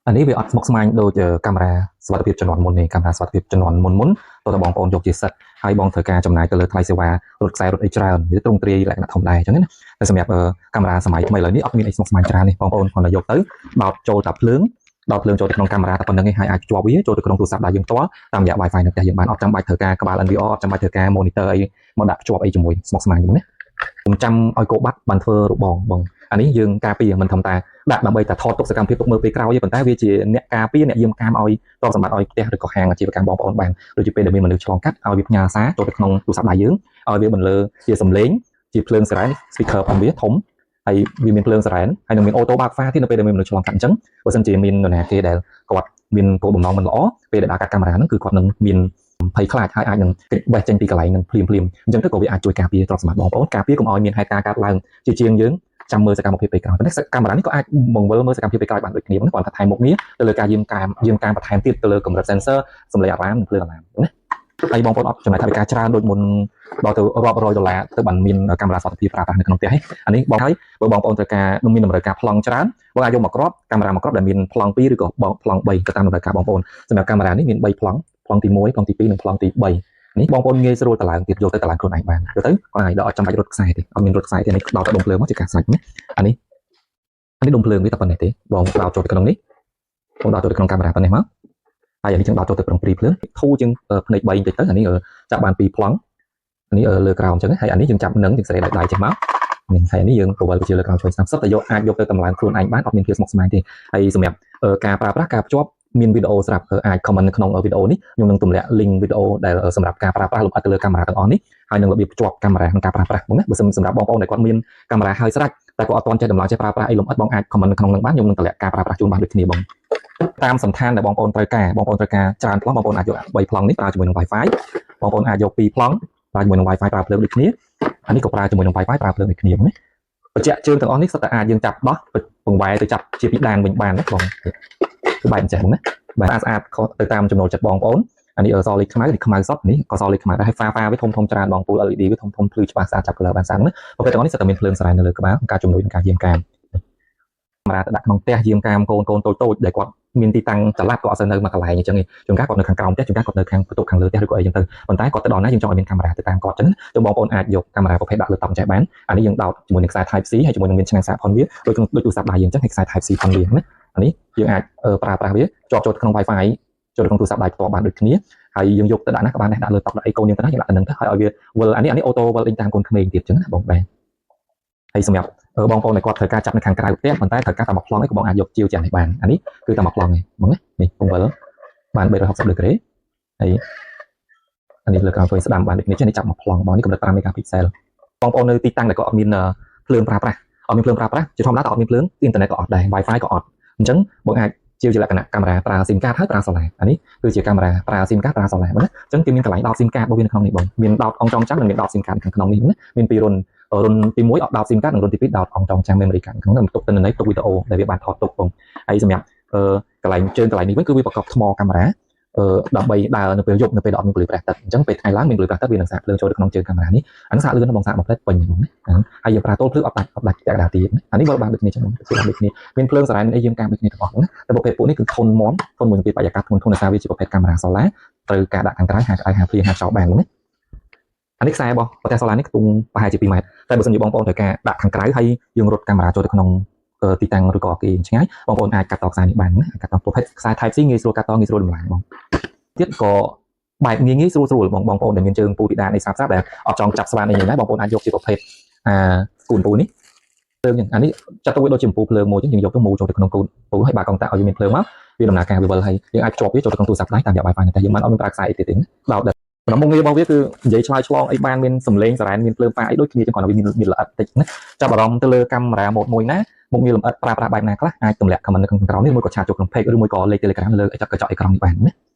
อันนี้វាអត់ស្មុគស្មាញដូចកាមេរ៉ាសុវត្ថិភាពជំនាន់មុនទេកាមេរ៉ាសុវត្ថិភាពជំនាន់មុនតើបងប្អូនយកជាសិតហើយបងធ្វើការចំណាយទៅលើថ្លៃសេវារត់ខ្សែរត់អីច្រើនវាទ្រង់ទ្រាយលក្ខណៈធម្មតាអញ្ចឹងណាតែសម្រាប់កាមេរ៉ាសម័យថ្មីឥឡូវនេះអត់មានអីស្មុគស្មាញច្រើនទេបងប្អូនគ្រាន់តែយកទៅបោតចូលតាភ្លើងចូលទៅក្នុងកាមេរ៉ាតែប៉ុណ្្នឹងឯងហើយអាចភ្ជាប់វាចូលទៅក្នុងទូរស័ព្ទដៃយើងផ្ទាល់តាមរយៈ Wi-Fi នៅផ្ទះយើងបានអត់ចាំបាច់ត្រូវការក្បាល NVR អត់ចាំបាច់ត្រូវការ monitor អីមកដាក់ភ្ជាប់អីជាមួយស្មុគស្មាញហ្នឹងណាខ្ញុំចាំឲ្យកោបាត់បានធ្វើរូបបងអានេះយើងការពារមិនធម្មតាដាក់ដើម្បីតែថតទុកសកម្មភាពទុកមើលពេលក្រោយទេប៉ុន្តែវាជាអ្នកការពារអ្នកយាមកាមឲ្យទ្រព្យសម្បត្តិឲ្យផ្ទះឬក៏ហាងអាជីវកម្មបងប្អូនបានដូចជាពេលដែលមានមនុស្សឆ្លងកាត់ឲ្យវាផ្ញើសារចូលទៅក្នុងទូរស័ព្ទដៃយើងឲ្យវាបន្លឺជាសំឡេងជាភ្លើងសារ៉ែន speaker ផងវាធំហើយវាមានភ្លើងសារ៉ែនហើយនឹងមានអូតូបើកហ្វាទៀតនៅពេលដែលមានមនុស្សឆ្លងកាត់អញ្ចឹងបើសិនជាមាននរណាគេដែលគាត់មានគោលបំណងមិនល្អពេលដែលដាក់កាត់កាមេរ៉ាហ្នឹងគឺគាត់នឹងមានភ័យខ្លាចហើយអាចនឹងគេចបេះចេញពីកន្លែងនឹងភ្លាមអញ្ចឹងទៅក៏វាអាចជួយការពារទ្រព្យសម្បត្តិបងប្អូនការពារកុំឲ្យមានហេតុការណ៍កើតឡើងជាជាងយើងចាំមើលសកម្មភាពពេលក្រោយប៉ុន្តែកាមេរ៉ានេះក៏អាចបង្វិលមើលសកម្មភាពពេលក្រោយបានដូចគ្នាហ្នឹងគាត់ថាថែមមុខងារទៅលើការយាមកាមបន្ថែមទៀតទៅលើកម្រិត sensor សម្លេងអារ៉ាមនិងភ្លើងអារ៉ាមណាហើយបងប្អូនអត់ចំណាយថវិកាច្រើនដូចមុនដល់ទៅរាប់រយដុល្លារទៅបានមានកាមេរ៉ាសុវត្ថិភាពប្រើប្រាស់នៅក្នុងផ្ទះអានេះបងហើយបើបងប្អូនត្រូវការនឹងមានតម្រូវការប្លង់ច្រើនបងអាចយកមកគ្រាប់កាមេរ៉ាមកគ្រាប់ដែលមានប្លង់2ឬក៏ប្លង់3ទៅតាមតម្រូវការបងប្អូនសម្រាប់កាមេរ៉ានេះមាន3ប្លង់ប្លង់ទី1ប្លង់ទី2និងប្លង់ទី3នេះបងប្អូនងាយស្រួលតឡើងទៀតយកទៅតឡើងខ្លួនឯងបានទៅគាត់អាចដល់អត់ចាំបាច់រត់ខ្សែទេអត់មានរត់ខ្សែទេនេះដល់ទៅដុំភ្លើងមកជាការស្រេចណាអានេះដុំភ្លើងវាតែប៉ុណ្ណេះទេបងដោតចូលទៅក្នុងនេះបងដោតចូលទៅក្នុងកាមេរ៉ាប៉ុណ្ណេះមកហើយអានេះចឹងដោតចូលទៅក្នុងព្រីភ្លើងធូរជាងភ្នែក3បន្តិចទៅអានេះចាប់បាន2ប្លង់អានេះលើក្រោមចឹងហើយអានេះយើងចាប់នឹងយើងស្រេដៃចេះមកនេះហើយនេះយើងប្រវល់ជាលើក្រោមជួយ30តែយកអាចយកទៅតម្លើងខ្លួនឯងបានអត់មានភាពស្មុគស្មាញទេហើយសម្រាប់ការប្រើប្រាស់ការភ្ជាប់មានវីដេអូស្រាប់អាច comment នៅក្នុងវីដេអូនេះខ្ញុំនឹងទម្លាក់ link វីដេអូដែលសម្រាប់ការប្រើប្រាស់លម្អិតទៅលើកាមេរ៉ាទាំងអស់នេះហើយនឹងរបៀបភ្ជាប់កាមេរ៉ាក្នុងការប្រើប្រាស់បងណាបើសម្រាប់បងប្អូនដែលគាត់មានកាមេរ៉ាហើយស្រេចតែគាត់អត់ទាន់ចេះតម្លើងចេះប្រើប្រាស់អីលម្អិតបងអាច comment នៅក្នុងនឹងបានខ្ញុំនឹងទម្លាក់ការប្រើប្រាស់ជូនបានដូចគ្នាបងតាមសន្តានដែលបងប្អូនត្រូវការច្រើនប្លង់បងប្អូនអាចយក3ប្លង់នេះប្រើជាមួយនឹង Wi-Fi បងប្អូនអាចយក2ប្លង់ប្រើជាមួយនឹង Wi-Fi ប្រើភ្លើងដូចគ្នាអានេះក៏ប្រើជាមួយនឹង Wi-Fi ប្រើភ្លើងដូចគ្នាបងណាបញ្ជាក់ជើងទាំងអស់នេះសុទ្ធតែអាចយើងចាប់ដោះបង្វែរទៅចាប់ជាពីដានវិញបានណាបងគឺបែបអញ្ចឹងណាបាទស្អាតទៅតាមចំណូលចិត្តបងប្អូនអានេះសលេខខ្មៅនេះខ្មៅសតនេះក៏សលេខខ្មៅដែរហើយហ្វាវាធំច្រើនបងពូល LED វាធំភ្លឺច្បាស់ស្អាតចាប់ color បានស្អាតណាប្រភេទទាំងនេះសុទ្ធតែមានភ្លើងសារ៉ែននៅលើក្បាលការជំនួយនឹងការយាមកាមកាមេរ៉ាទៅដាក់ក្នុងផ្ទះយាមកាមកូនតូចដែលគាត់មានទីតាំងចល័តក៏អត់សូវនៅមួយកន្លែងអញ្ចឹងទេជួនកាលគាត់នៅខាងក្រោមផ្ទះជួនកាលគាត់នៅខាងបន្ទប់ខាងលើផ្ទះឬក៏អីអញ្ចឹងទៅប៉ុន្តែគាត់ទៅដល់ណាយើងចង់ឲ្យមានកាមេរ៉ាទៅតាមគាត់អញ្ចឹងទៅបងប្អូនអាចយកកាមេរ៉ាប្រភេទដាក់លើតុចេះបានអានេះយើងដោតជាមួយនឹងខ្សែ Type C ហើយជាមួយនឹងមានឆ្នាំងសាកផុនវាដូចទូរស័ព្ទដៃយើងអញ្ចឹងហើយខ្សែ Type C ផុនវាណាអានេះយើងអាចប្រើប្រាស់វាជាប់ចូលក្នុង Wi-Fi ចូលក្នុងទូរស័ព្ទដៃផ្ទាល់បានដូចគ្នាហើយយើងយកទៅដាក់ណាក៏បានដែរដាក់លើតុដាក់អីកូនយើងទៅណាយើងដាក់ទៅនឹងទៅហើយឲ្យវាវិលអានេះអូតូវិលអីតាមកូនក្មេងទៀតអញ្ចឹងណាបងដែរហើយសម្រាប់បងប្អូនដែលគាត់ត្រូវការចាប់នៅខាងក្រៅផ្ទះប៉ុន្តែត្រូវការតែមួយប្លង់ឯងក៏បងអាចយកជាវយ៉ាងនេះបានអានេះគឺតែមួយប្លង់ឯងបងណានេះពងវិលបាន360ដឺក្រេហើយអានេះលើក្រោមជួយស្ដាំបានដូចនេះចេះនេះចាប់មួយប្លង់បងនេះកម្រិត5 megapixel បងប្អូននៅទីតាំងដែលគាត់អត់មានភ្លើងប្រើប្រាស់ជាធម្មតាតែអត់មានភ្លើងអ៊ីនធឺណិតក៏អត់ដែរ Wi-Fi ក៏អត់អញ្ចឹងបងអាចជាលក្ខណៈកាមេរ៉ាប្រើ SIM card ហើយប្រើ solar អានេះគឺជាកាមេរ៉ាប្រើ SIM card ប្រើ solar បងណាអញ្ចឹងគេមានកន្លែងដោត SIM card របស់វានៅក្នុងនេះបងមានដោតអង្ចងចាំនិងមានដោត SIM card ក្នុងនេះណាមានពីររុនទី1អត់ដោត SIM card និងរុនទី2ដោតអង្ចងចាំ memory card ក្នុងនោះទុកទិន្នន័យទុកវីដេអូដែលវាបានថតទុកបងហើយសម្រាប់កន្លែងជើងកន្លែងនេះវិញគឺវាប្រកបថ្មកាមេរ៉ាដើម្បីដើរនៅពេលយប់នៅពេលអត់មានពន្លឺព្រះអាទិត្យអញ្ចឹងពេលថ្ងៃឡើងមានពន្លឺព្រះអាទិត្យវានឹងសាកភ្លើងចូលទៅក្នុងជើងកាមេរ៉ានេះអានឹងសាកលឿនបងសាកមកផ្លែតពេញហ្មងណាហើយយើងប្រើទល់ភ្លើងអត់ដាច់តែកដាទៀតអានេះមើលបានដូចគ្នាចឹងដូចគ្នាមានភ្លើងសារ៉ែនអីយើងកាមដូចគ្នាទាំងអស់ណាតែប្រភេទពួកនេះគឺធន់មាំធន់មួយពីបរិយាកាសធន់ដោយសារវាជាប្រភេទកាមេរ៉ា solar ត្រូវការដាក់ខាងក្រៅហាក់ឲ្យហាភ្លៀងហាខ្យល់បានណាអានេះខ្សែរបស់ប្រទេស solar នេះខ្ទង់ប្រហែលជា2ម៉ែត្រតែបើសិនជាបងប្អូនត្រូវការដាក់ខាងក្រៅហើយយើងរត់កាមេរ៉ាចូលទៅក្នុងទីតាំងឬក៏គេឆ្ងាយបងប្អូនអាចកាត់តខ្សែនេះបានណាកាត់តប្រភេទខ្សែ Type C ងាយស្រួលកាត់តងាយស្រួលតម្លើងបងទៀតក៏បែបងាយស្រួលបងប្អូនដែលមានជើងពូពីដានអីស្រាប់ដែលអត់ចង់ចាប់ស្វានអីយ៉ាងណាបងប្អូនអាចយកជាប្រភេទគូនពូនេះភ្លើងយ៉ាងអានេះចាត់ទៅវាដូចជាពូភ្លើងមួយចឹងយើងយកទៅមូចូលទៅក្នុងគូនពូហើយបើកង់តាឲ្យវាមានភ្លើងមកវាដំណើរការវាវិលហើយយើងអាចភ្ជាប់វាចូលទៅក្នុងទូរស័ព្ទដៃតាមរយៈ Wi-Fi តែយើងមិនអត់មានប្រើខ្សែអីទៀតទេដល់ដំណងងាររបស់វាគឺនិយាយឆ្លើយឆ្លងអីបានមានសំឡេងសារ៉ែនមានភ្លើងប៉ាអីដូចគ្នាចឹងគាត់វាមានល្អិតតិចណាចាប់អារម្មណ៍ទៅលើកាមេរ៉ាម៉ូដមួយណាមុខងារលម្អិតប្រើប្រាស់បែបណាខ្លះអាចទម្លាក់ comment នៅក្នុងក្រោមនេះមួយក៏ឆាតចូលក្នុង page ឬមួយក៏លេខ Telegram លើកញ្ចក់អេក្រង់នេះបានណា